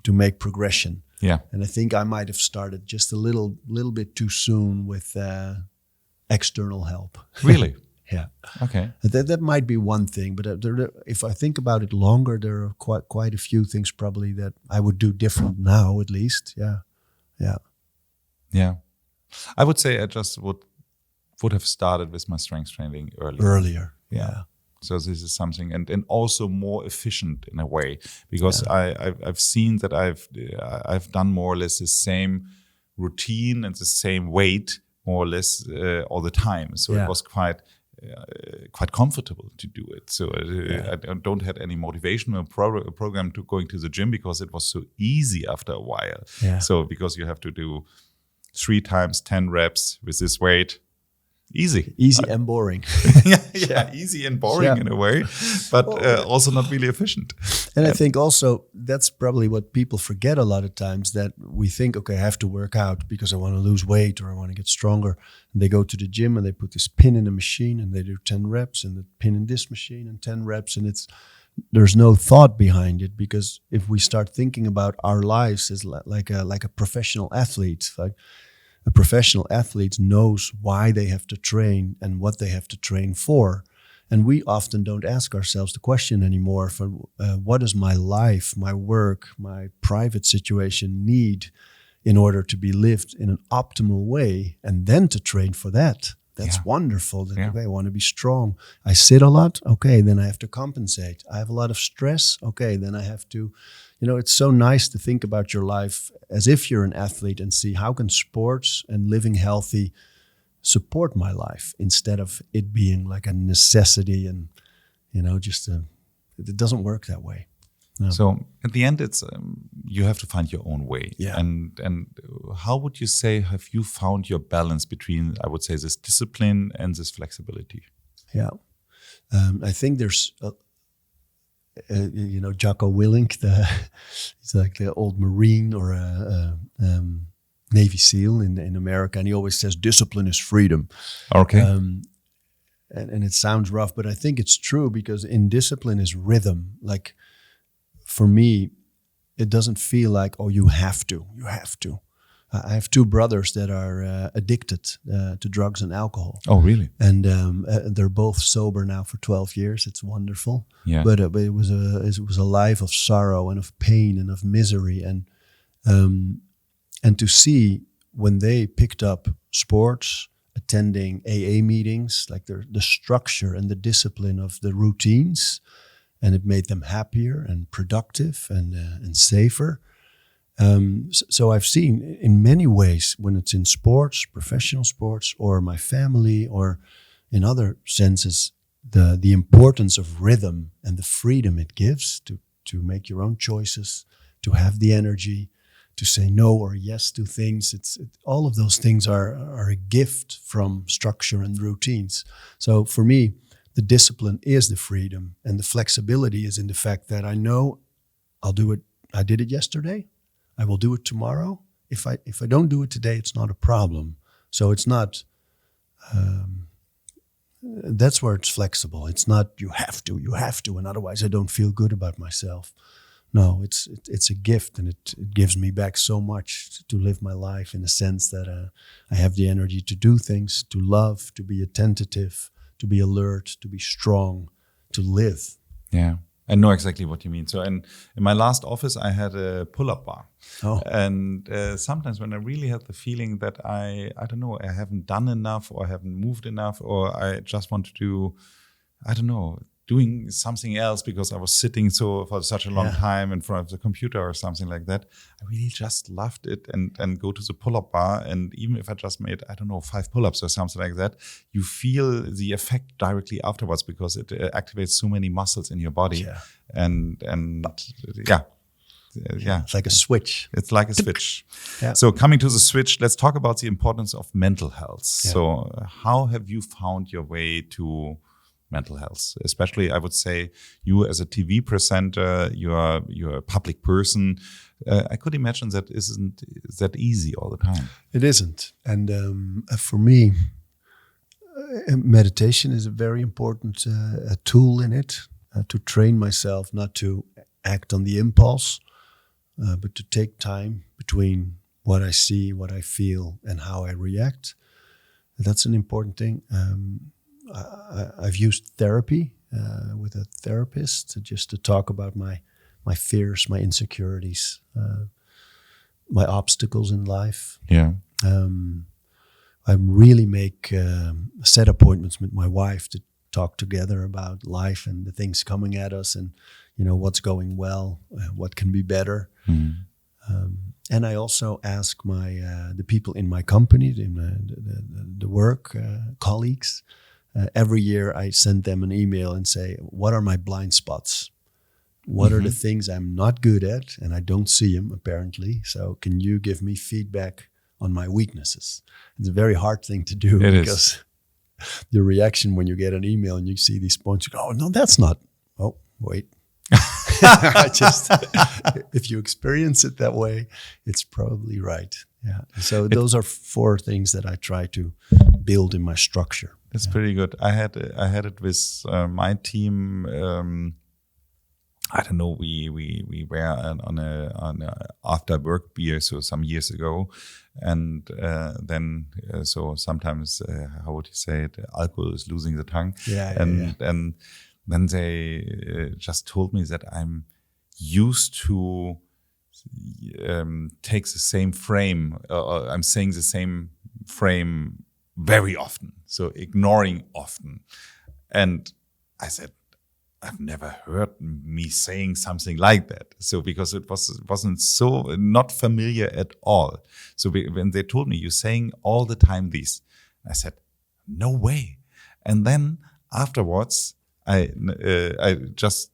make progression. Yeah, and I think I might have started just a little bit too soon with external help. Really? Yeah. Okay. That might be one thing, but if I think about it longer, there are quite a few things probably that I would do different now, at least. Yeah. I would say I just would have started with my strength training earlier. Yeah. So this is something, and also more efficient in a way, because I've seen that I've done more or less the same routine and the same weight more or less all the time. So it was quite comfortable to do it. So I don't have any motivational program to going to the gym, because it was so easy after a while. Yeah. So because you have to do 3 times 10 reps with this weight. Easy and boring. Easy and boring in a way, but also not really efficient. And I think also that's probably what people forget a lot of times, that we think, okay, I have to work out because I want to lose weight or I want to get stronger. And they go to the gym and they put this pin in the machine and they do 10 reps, and the pin in this machine and 10 reps. And there's no thought behind it, because if we start thinking about our lives as like a professional athlete, like a professional athlete knows why they have to train and what they have to train for. And we often don't ask ourselves the question anymore, for what does my life, my work, my private situation need in order to be lived in an optimal way, and then to train for that. That's wonderful. Okay, I want to be strong. I sit a lot. Okay, then I have to compensate. I have a lot of stress. Okay, then I have to, it's so nice to think about your life as if you're an athlete and see how can sports and living healthy support my life, instead of it being like a necessity and, it doesn't work that way. No. So at the end, it's you have to find your own way. Yeah. And how would you say, have you found your balance between, I would say, this discipline and this flexibility? Yeah. I think there's, Jocko Willink, he's like the old Marine or a Navy SEAL in America, and he always says discipline is freedom. Okay. And it sounds rough, but I think it's true, because in discipline is rhythm. Like, for me, it doesn't feel like, oh, you have to. I have 2 brothers that are addicted to drugs and alcohol. Oh, really? And they're both sober now for 12 years. It's wonderful. Yeah. But it was a life of sorrow and of pain and of misery. And to see when they picked up sports, attending AA meetings, like the structure and the discipline of the routines, and it made them happier and productive and safer. So I've seen in many ways, when it's in sports, professional sports, or my family, or in other senses, the importance of rhythm and the freedom it gives to make your own choices, to have the energy, to say no or yes to things. All of those things are a gift from structure and routines. So for me, the discipline is the freedom, and the flexibility is in the fact that I know I'll do it. I did it yesterday. I will do it tomorrow. If I don't do it today, it's not a problem. So it's not. That's where it's flexible. It's not you have to, and otherwise I don't feel good about myself. No, it's a gift, and it gives me back so much to live my life in the sense that I have the energy to do things, to love, to be attentive, to be alert, to be strong, to live. Yeah, I know exactly what you mean. So in my last office, I had a pull-up bar. Oh. And sometimes when I really have the feeling that I don't know, I haven't done enough or I haven't moved enough, or I just want to do, I don't know, doing something else because I was sitting for such a long time in front of the computer or something like that, I really just loved it and go to the pull-up bar. And even if I just made, I don't know, 5 pull-ups or something like that, you feel the effect directly afterwards because it activates so many muscles in your body. Yeah. And It's like a switch. It's like a switch. Yeah. So coming to the switch, let's talk about the importance of mental health. Yeah. So how have you found your way to mental health? Especially, I would say, you as a TV presenter, you're a public person. I could imagine that isn't that easy all the time. It isn't. And for me, meditation is a very important tool in it, to train myself not to act on the impulse, but to take time between what I see, what I feel, and how I react. That's an important thing. I've used therapy with a therapist just to talk about my fears, my insecurities, my obstacles in life. Yeah. I really make set appointments with my wife to talk together about life and the things coming at us, and what's going well, what can be better. And I also ask the people in my company, the work colleagues. Every year I send them an email and say, what are my blind spots? What are the things I'm not good at? And I don't see them, apparently. So can you give me feedback on my weaknesses? It's a very hard thing to do. Because the reaction when you get an email and you see these points, you go, oh, no, that's not. Oh, wait. If you experience it that way, it's probably right. Yeah. So those are 4 things that I try to build in my structure. That's pretty good. I had it with my team. I don't know. We were on a after work beer, so some years ago, and then so sometimes how would you say it? Alcohol is losing the tongue. And then they just told me that I'm used to take the same frame. I'm saying the same frame very often, so ignoring often. And I said, I've never heard me saying something like that. So because it wasn't so not familiar at all. So when they told me, you're saying all the time this, I said, no way. And then afterwards, I just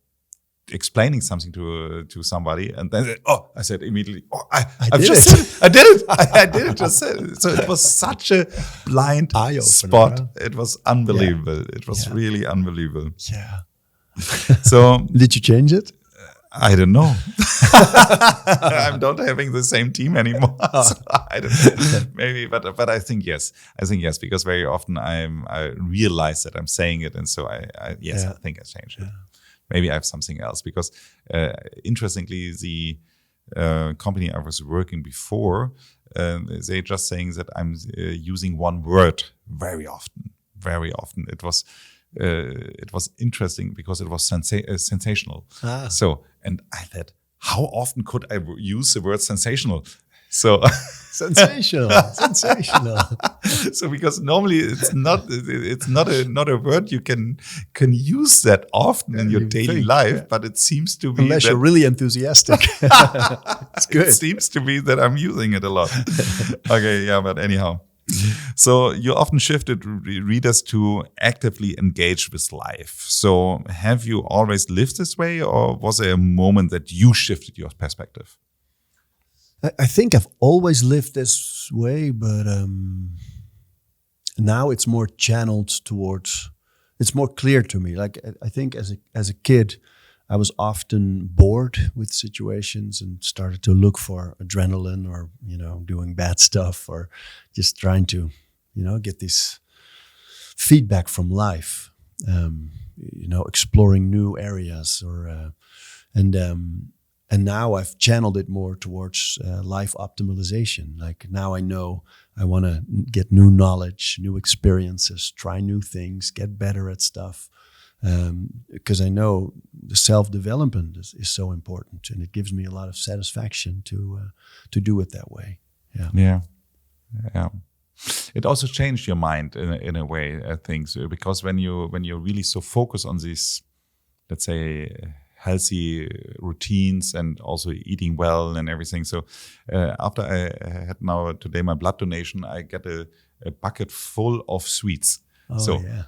explaining something to somebody, and then I said immediately, I did it. Just said it. So it was such a blind spot. Yeah. It was unbelievable. Yeah. It was really unbelievable. Yeah. So did you change it? I don't know. I'm not having the same team anymore. So I don't know. Maybe, but I think yes. Because very often I realize that I'm saying it, and so I think I changed it. Maybe I have something else, because interestingly, the company I was working before, they just saying that I'm using one word very often. It was interesting because it was sensational. So, and I thought, how often could I use the word sensational? So sensational. So because normally it's not a word you can use that often in your daily life, but it seems to be unless you're really enthusiastic. It's good. It seems to be that I'm using it a lot. Okay, yeah, but anyhow. So you often shifted readers to actively engage with life. So have you always lived this way, or was there a moment that you shifted your perspective? I think I've always lived this way, but now it's more channeled towards, it's more clear to me. Like I think as a kid, I was often bored with situations and started to look for adrenaline, or doing bad stuff, or just trying to get this feedback from life, exploring new areas and now I've channeled it more towards life optimization. Like now I know I want to get new knowledge, new experiences, try new things, get better at stuff. Because I know the self-development is so important, and it gives me a lot of satisfaction to do it that way. Yeah. It also changed your mind in a way, I think, so, because when you're really so focused on these, let's say, healthy routines and also eating well and everything. So after I had now today my blood donation, I get a bucket full of sweets.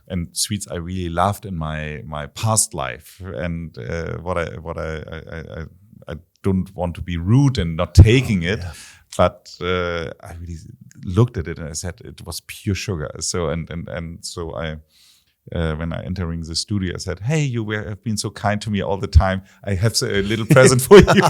And sweets I really loved in my past life, and what I don't want to be rude and not taking it, but I really looked at it and I said it was pure sugar. So so I. When I entering the studio, I said, "Hey, you have been so kind to me all the time. I have a little present for you."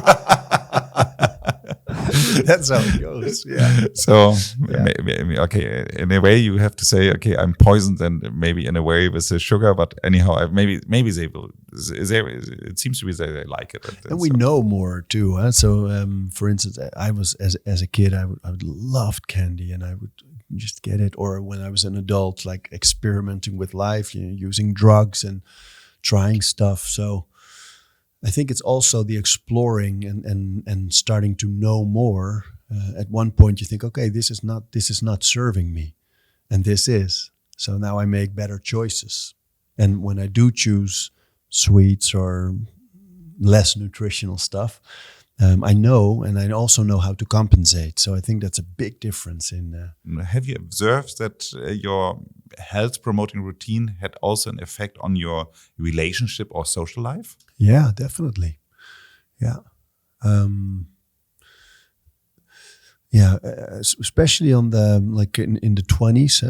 That's how it goes. Yeah. So maybe, okay, in a way you have to say, okay, I'm poisoned, and maybe in a way with the sugar. But anyhow, maybe they will. It seems to be they like it, and we know more too. Huh? So, for instance, I was as a kid, I would loved candy, and I would just get it. Or when I was an adult, like experimenting with life, using drugs and trying stuff. So I think it's also the exploring and starting to know more. At one point you think, okay, this is not serving me, and this is. So now I make better choices. And when I do choose sweets or less nutritional stuff, I know, and I also know how to compensate. So I think that's a big difference in. Have you observed that your health promoting routine had also an effect on your relationship or social life? Yeah, definitely. Yeah. Especially on the in the 20s,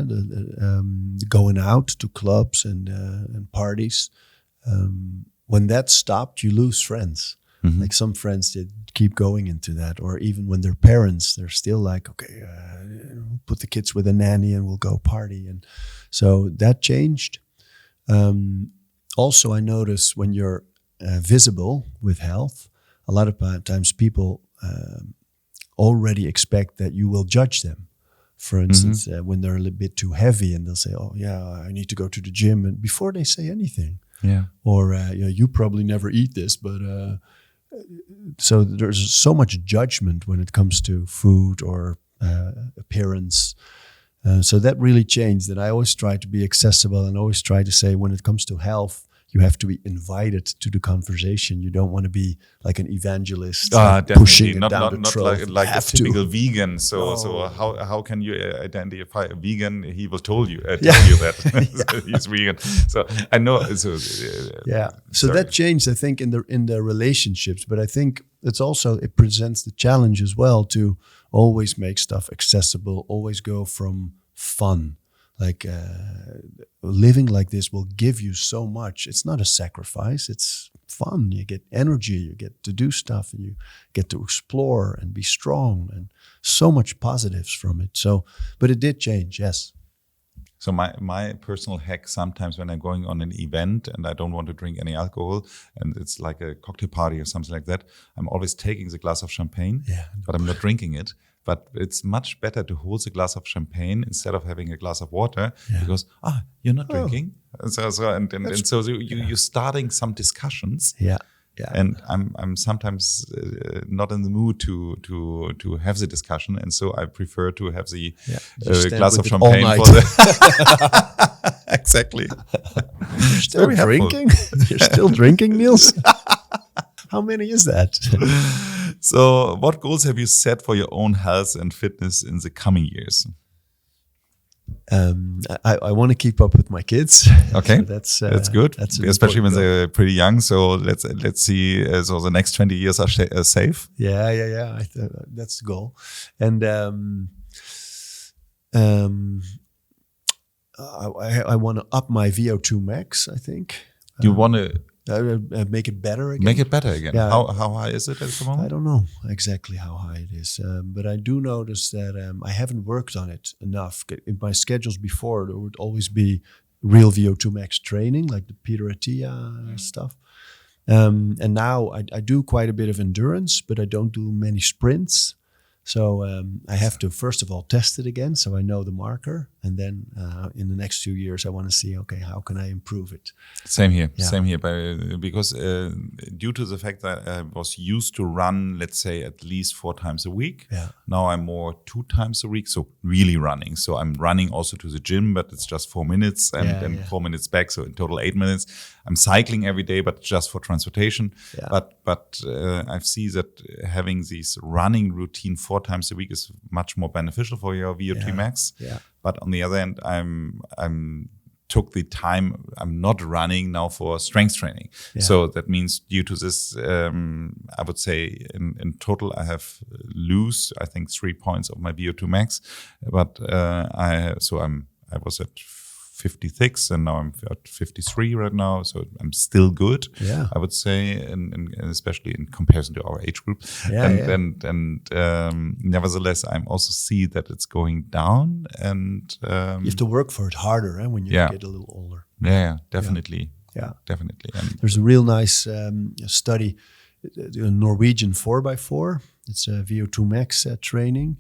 going out to clubs and parties. When that stopped, you lose friends. Mm-hmm. Like some friends did keep going into that, or even when they're parents, they're still like, okay, put the kids with a nanny and we'll go party. And so that changed. Also, I notice when you're visible with health, a lot of times people already expect that you will judge them. For instance, when they're a little bit too heavy, and they'll say, "Oh, yeah, I need to go to the gym," and before they say anything, or you probably never eat this, but so there's so much judgment when it comes to food or appearance. So that really changed. That I always try to be accessible, and always try to say, when it comes to health, you have to be invited to the conversation. You don't want to be like an evangelist pushing it down the throat. Like a typical vegan. So how can you identify a vegan? He will tell you that he's vegan. So I know. So that changed, I think, in the relationships. But I think it presents the challenge as well to always make stuff accessible. Always go from fun. Like living like this will give you so much. It's not a sacrifice. It's fun. You get energy. You get to do stuff, and you get to explore and be strong, and so much positives from it. So, but it did change, yes. So my personal hack, sometimes when I'm going on an event and I don't want to drink any alcohol, and it's like a cocktail party or something like that, I'm always taking the glass of champagne, but I'm not drinking it. But it's much better to hold a glass of champagne instead of having a glass of water, because you're not drinking. So you're starting some discussions. Yeah. And I'm sometimes not in the mood to have the discussion, and so I prefer to have the glass of champagne for the exactly. You're still drinking? You're still drinking, Nils? How many is that? So what goals have you set for your own health and fitness in the coming years? I want to keep up with my kids. Okay, so that's good. Especially when they're pretty young. So let's see. So the next 20 years are safe. Yeah. That's the goal. And I want to up my VO2 max, I think. You want to Make it better again. Make it better again. Yeah. How high is it at the moment? I don't know exactly how high it is, but I do notice that I haven't worked on it enough. In my schedules before, there would always be real VO2 max training, like the Peter Attia stuff. And now I do quite a bit of endurance, but I don't do many sprints. So I have to, first of all, test it again so I know the marker. And then in the next few years, I want to see, okay, how can I improve it? Same here. Because due to the fact that I was used to run, let's say, at least 4 times a week. Yeah. Now I'm more 2 times a week, so really running. So I'm running also to the gym, but it's just 4 minutes and then 4 minutes back. So in total 8 minutes. I'm cycling every day, but just for transportation. Yeah. But I see that having this running routine 4 times a week is much more beneficial for your VO2 max. Yeah. But on the other hand, I'm took the time. I'm not running now for strength training. Yeah. So that means due to this, I would say in total I have I think 3 points of my VO2 max. But I was at 56 and now I'm at 53 right now, so I'm still good. Yeah. I would say, and especially in comparison to our age group. Nevertheless, I also see that it's going down, and you have to work for it harder when you get a little older. Yeah, definitely. Yeah, definitely. And there's a real nice study, the Norwegian 4x4. It's a VO2 max training,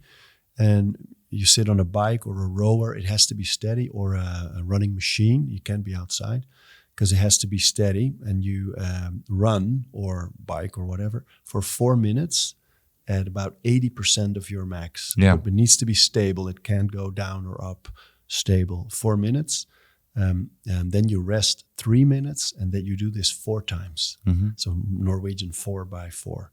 and you sit on a bike or a rower, it has to be steady, or a running machine. You can't be outside because it has to be steady. And you run or bike or whatever for 4 minutes at about 80% of your max. Yeah. It needs to be stable. It can't go down or up. Stable. 4 minutes. And then you rest 3 minutes, and then you do this 4 times. Mm-hmm. So Norwegian 4x4.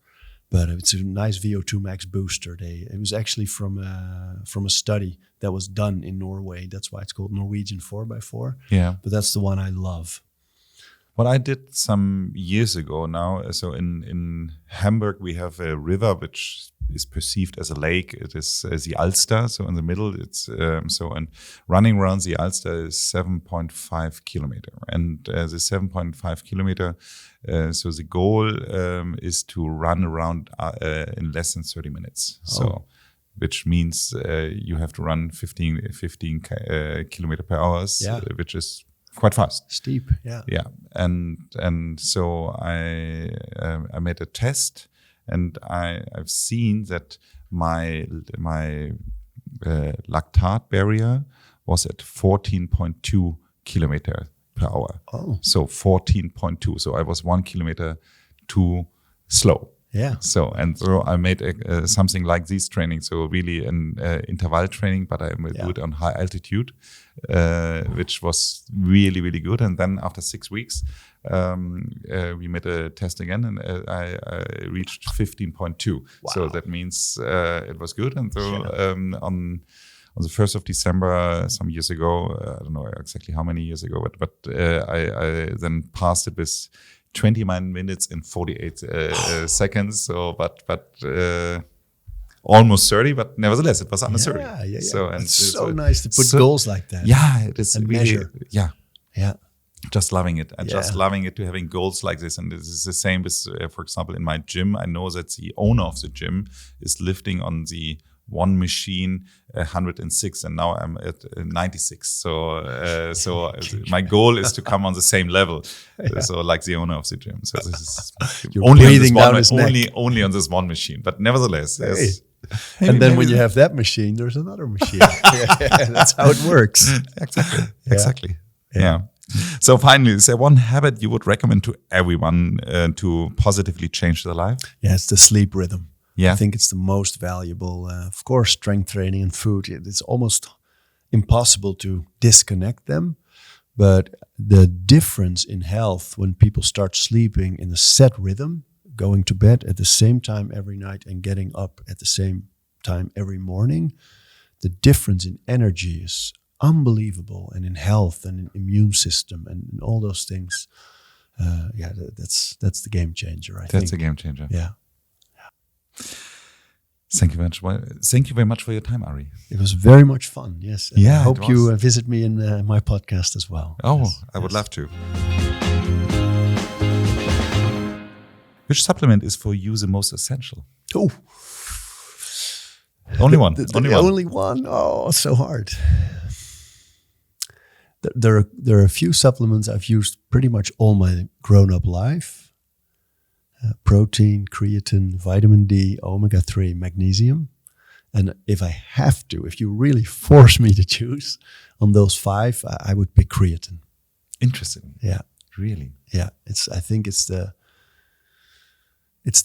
But it's a nice VO2 max booster. It was actually from a study that was done in Norway. That's why it's called Norwegian 4x4. Yeah. But that's the one I love. What I did some years ago now, so in Hamburg we have a river which is perceived as a lake. It is the Alster, so in the middle. It's and running around the Alster is 7.5 kilometer, and the 7.5 kilometer. So the goal is to run around in less than 30 minutes. Oh. So, which means you have to run 15 kilometer per hour, which is quite fast. Steep, yeah. Yeah, and so I made a test, and I've seen that my lactate barrier was at 14.2 kilometer per hour. Oh. So 14.2. So I was 1 kilometer too slow. Yeah. So I made something like this training. So really an interval training, but I would do it on high altitude, which was really, really good. And then after 6 weeks, we made a test again, and I reached 15.2. Wow. So that means it was good. And so on the 1st of December, some years ago, I don't know exactly how many years ago, but I then passed it with 29 minutes and 48 seconds. So, but almost 30, but nevertheless, it was under 30. Yeah. So, it's so nice to put goals like that. Yeah, it is and really, measure. Yeah. Just loving it. And just loving it to having goals like this. And this is the same with, for example, in my gym, I know that the owner of the gym is lifting on the one machine 106, and now I'm at 96. So my goal is to come on the same level. So like the owner of the gym. So this is only on this one machine. But nevertheless, and then when you have that machine, there's another machine. That's how it works. Exactly. Yeah. So finally, is there one habit you would recommend to everyone to positively change their life? Yeah, it's the sleep rhythm. Yeah. I think it's the most valuable. Of course, strength training and food, it's almost impossible to disconnect them. But the difference in health when people start sleeping in a set rhythm, going to bed at the same time every night and getting up at the same time every morning, the difference in energy is unbelievable, and in health and in immune system and in all those things. That's the game changer, I think. That's a game changer. Yeah. Thank you very much. Thank you very much for your time, Arie. It was very much fun. Yes. And I hope you visit me in my podcast as well. Oh, yes. I would love to. Which supplement is for you the most essential? Oh, only one. Only one. Oh, so hard. There are a few supplements I've used pretty much all my grown-up life. Protein, creatine, vitamin D, omega-3, magnesium. And if you really force me to choose on those 5, I would pick creatine. Interesting. Yeah. Really? Yeah. I think it's the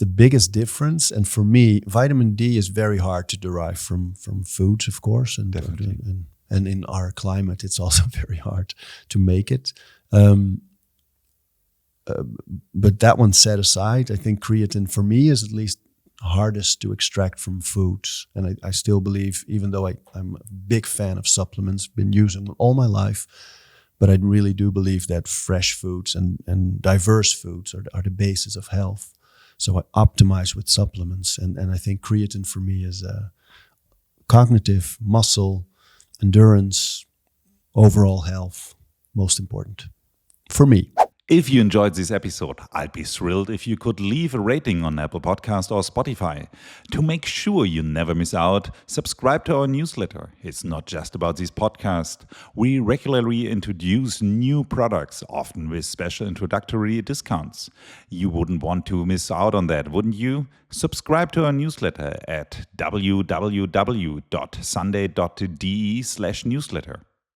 biggest difference. And for me, vitamin D is very hard to derive from foods, of course. And definitely. And in our climate, it's also very hard to make it. But that one set aside, I think creatine for me is at least hardest to extract from foods. And I still believe, even though I'm a big fan of supplements, been using them all my life, but I really do believe that fresh foods and diverse foods are the basis of health. So I optimize with supplements. And I think creatine for me is cognitive, muscle, endurance, overall health, most important for me. If you enjoyed this episode, I'd be thrilled if you could leave a rating on Apple Podcast or Spotify. To make sure you never miss out, subscribe to our newsletter. It's not just about this podcast. We regularly introduce new products, often with special introductory discounts. You wouldn't want to miss out on that, wouldn't you? Subscribe to our newsletter at www.sunday.de/newsletter.